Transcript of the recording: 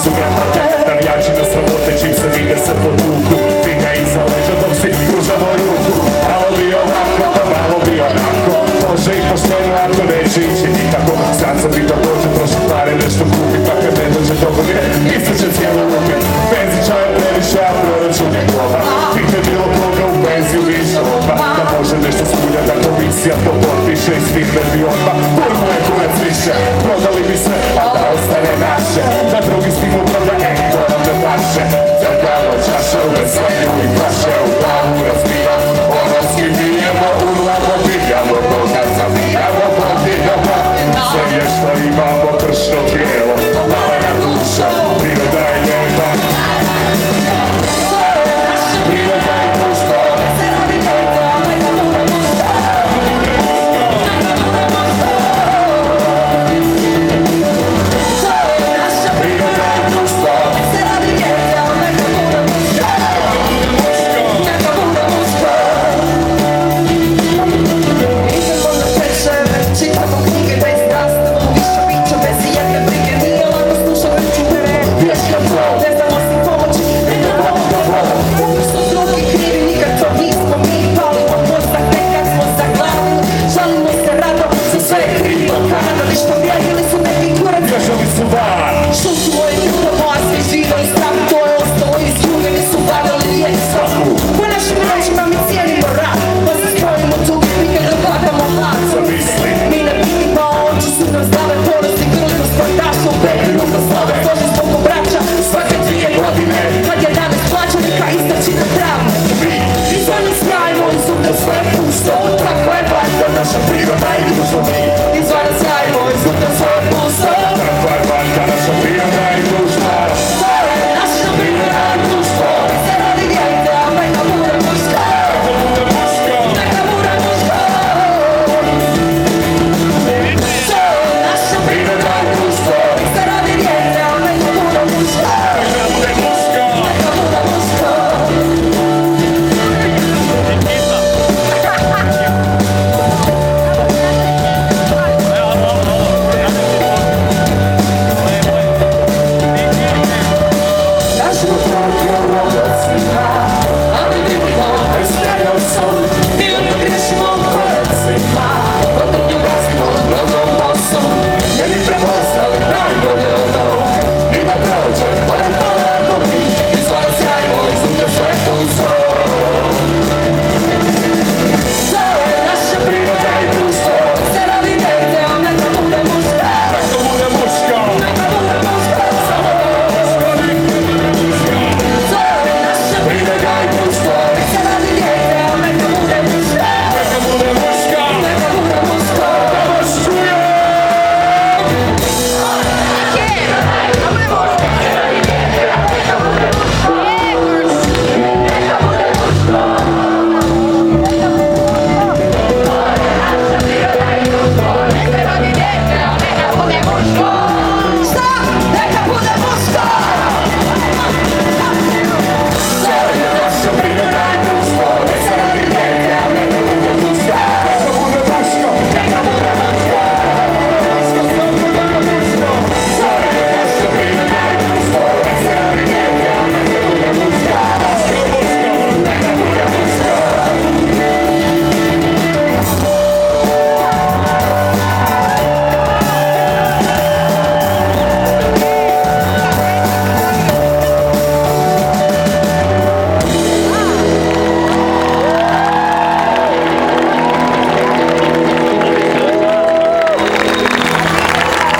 su vjetrote, navijači na sramote, čim se vide se potuku. Figa iza leđa dok si pružamo ruku. Malo bi ovako, pa malo bi onako. Može i pošteno, ako neće ići nikako. Sad sam vidio dođe, troši pare, nešto kupi, pa kad ne dođe dobro je, istraće cijelo ruke. Benzića je previše, a proračun je glova. Pite bilo koga u benziju više odmah. Da može nešto skulja, da komisija to potpiše iz firme bi odmah. Pojmo je kurac više, prodali bi sve, a da ostane naše.